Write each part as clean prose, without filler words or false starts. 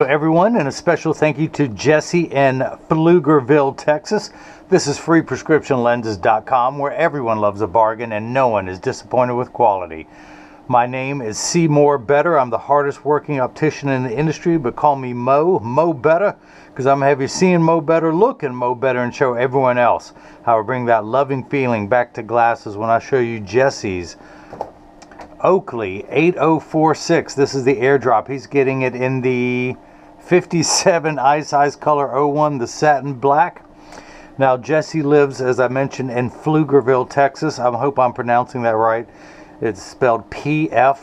Everyone, and a special thank you to Jessie in Pflugerville, Texas. This is freeprescriptionlenses.com, where everyone loves a bargain and no one is disappointed with quality. My name is C. More Better. I'm the hardest working optician in the industry, but call me Mo Better, because I'm going to have you seeing Mo Better, looking Mo Better, and show everyone else how I bring that loving feeling back to glasses when I show you Jessie's Oakley 8046. This is the AirDrop. He's getting it in the 57 eye size color 01, the satin black. Now Jessie lives, as I mentioned, in Pflugerville, Texas. I hope I'm pronouncing that right. It's spelled PF,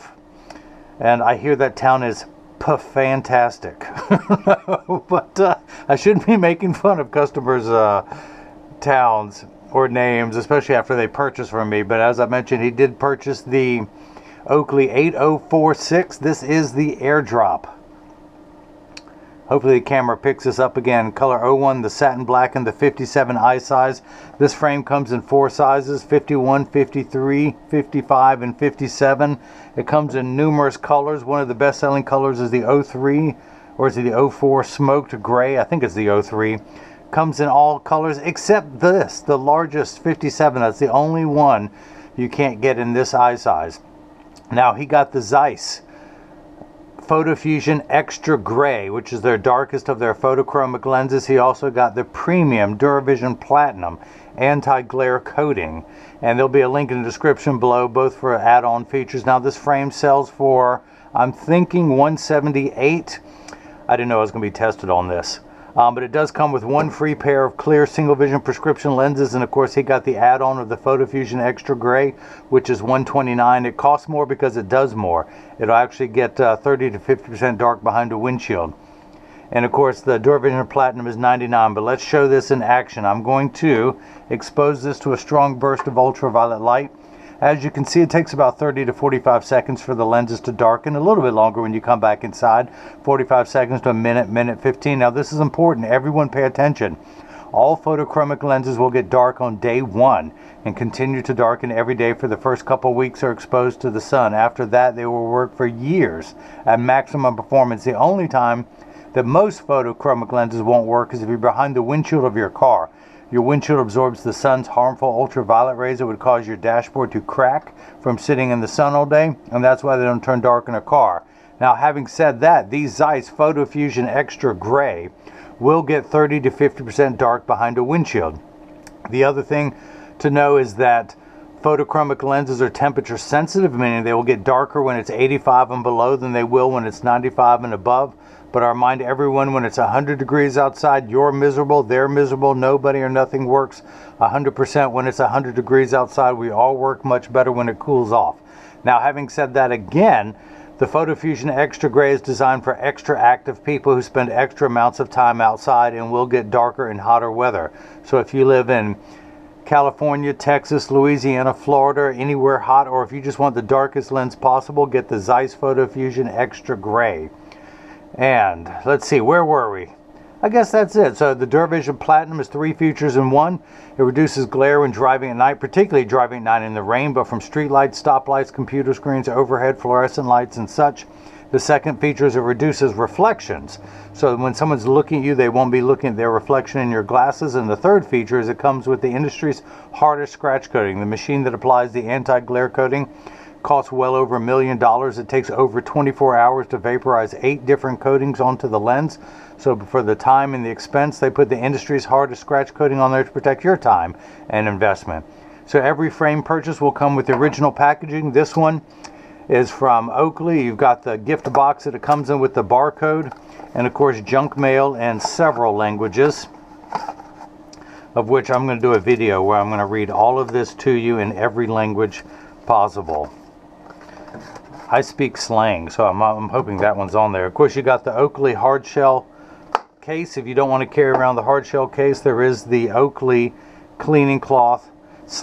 and I hear that town is fantastic. But I shouldn't be making fun of customers' towns or names, especially after they purchase from me. But as I mentioned, he did purchase the Oakley 8046. This is the AirDrop. Hopefully the camera picks this up again. Color 01, the satin black, and the 57 eye size. This frame comes in 4 sizes, 51, 53, 55, and 57. It comes in numerous colors. One of the best-selling colors is the 03, or is it the 04 smoked gray? I think it's the 03. Comes in all colors except this, the largest 57. That's the only one you can't get in this eye size. Now, he got the Zeiss Photofusion Extra Gray, which is their darkest of their photochromic lenses. He also got the premium Duravision Platinum anti-glare coating, and there'll be a link in the description below, both for add-on features. Now, this frame sells for, I'm thinking, $178. I didn't know I was going to be tested on this. But it does come with one free pair of clear single vision prescription lenses, and of course he got the add-on of the Photofusion Extra Gray, which is $129. It costs more because it does more. It'll actually get 30 to 50% dark behind the windshield. And of course the Duravision Platinum is $99. But let's show this in action. I'm going to expose this to a strong burst of ultraviolet light. As you can see, it takes about 30 to 45 seconds for the lenses to darken, a little bit longer when you come back inside, 45 seconds to a minute, minute 15. Now this is important, everyone pay attention. All photochromic lenses will get dark on day 1 and continue to darken every day for the first couple weeks are exposed to the sun. After that, they will work for years at maximum performance. The only time that most photochromic lenses won't work is if you're behind the windshield of your car. Your windshield absorbs the sun's harmful ultraviolet rays that would cause your dashboard to crack from sitting in the sun all day, and that's why they don't turn dark in a car. Now, having said that, these Zeiss Photofusion Extra Gray will get 30 to 50% dark behind a windshield. The other thing to know is that photochromic lenses are temperature sensitive, meaning they will get darker when it's 85 and below than they will when it's 95 and above. But I remind everyone, when it's 100 degrees outside, you're miserable, they're miserable, nobody or nothing works 100% when it's 100 degrees outside. We all work much better when it cools off. Now, having said that, again, the Photofusion Extra Gray is designed for extra active people who spend extra amounts of time outside and will get darker in hotter weather. So if you live in California, Texas, Louisiana, Florida, anywhere hot, or if you just want the darkest lens possible, get the Zeiss Photofusion Extra Gray. And let's see, where were we? I guess that's it. So the Duravision Platinum is 3 features in one. It reduces glare when driving at night, particularly driving at night in the rain, but from street lights, stoplights, computer screens, overhead fluorescent lights, and such. The second feature is it reduces reflections. So when someone's looking at you, they won't be looking at their reflection in your glasses. And the third feature is it comes with the industry's hardest scratch coating. The machine that applies the anti-glare coating costs well over $1 million. It takes over 24 hours to vaporize 8 different coatings onto the lens. So for the time and the expense, they put the industry's hardest scratch coating on there to protect your time and investment. So every frame purchase will come with the original packaging. This one is from Oakley. You've got the gift box that it comes in with the barcode, and of course junk mail in several languages, of which I'm going to do a video where I'm going to read all of this to you in every language possible. I speak slang, so I'm hoping that one's on there. Of course, you got the Oakley hard shell case. If you don't want to carry around the hard shell case, there is the Oakley cleaning cloth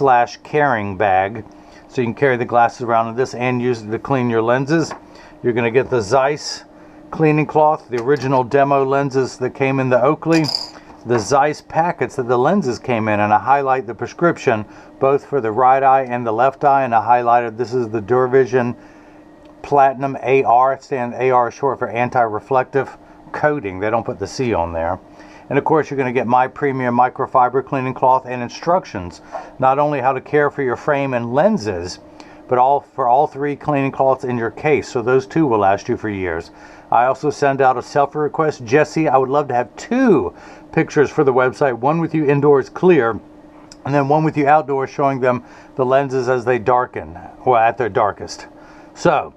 / carrying bag. So you can carry the glasses around in this and use it to clean your lenses. You're going to get the Zeiss cleaning cloth, the original demo lenses that came in the Oakley, the Zeiss packets that the lenses came in, and I highlight the prescription both for the right eye and the left eye, and I highlighted this is the Duravision Platinum AR. AR is short for anti-reflective coating. They don't put the C on there. And of course, you're going to get my premium microfiber cleaning cloth and instructions, not only how to care for your frame and lenses, but for all 3 cleaning cloths in your case. So those 2 will last you for years. I also send out a selfie request. Jessie, I would love to have 2 pictures for the website, one with you indoors clear, and then one with you outdoors showing them the lenses as they darken, or at their darkest. So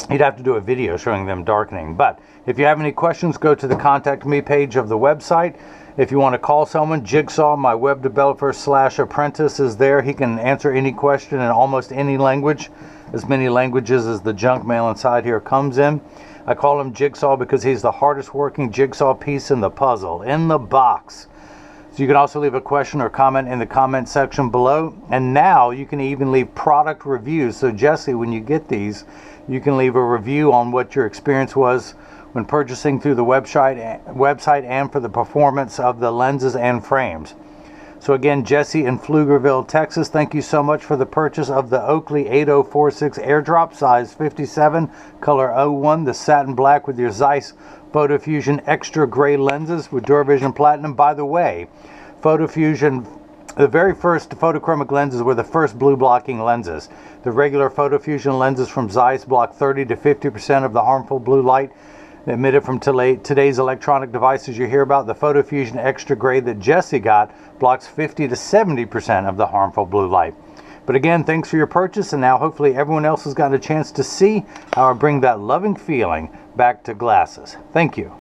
you'd have to do a video showing them darkening. But if you have any questions, go to the contact me page of the website. If you want to call someone, Jigsaw, my web developer / apprentice, is there. He can answer any question in almost any language, as many languages as the junk mail inside here comes in. I call him Jigsaw because he's the hardest working jigsaw piece in the puzzle, in the box. So you can also leave a question or comment in the comment section below. And now you can even leave product reviews. So Jessie, when you get these, you can leave a review on what your experience was when purchasing through the website and for the performance of the lenses and frames. So again, Jessie in Pflugerville, Texas, thank you so much for the purchase of the Oakley 8046 AirDrop, size 57, color 01, the satin black with your Zeiss Photofusion extra gray lenses with Duravision Platinum. By the way, Photofusion, the very first photochromic lenses were the first blue blocking lenses. The regular Photofusion lenses from Zeiss block 30 to 50% of the harmful blue light emitted from today's electronic devices you hear about. The Photofusion extra gray that Jessie got blocks 50 to 70% of the harmful blue light. But again, thanks for your purchase, and now hopefully everyone else has gotten a chance to see how I bring that loving feeling back to glasses. Thank you.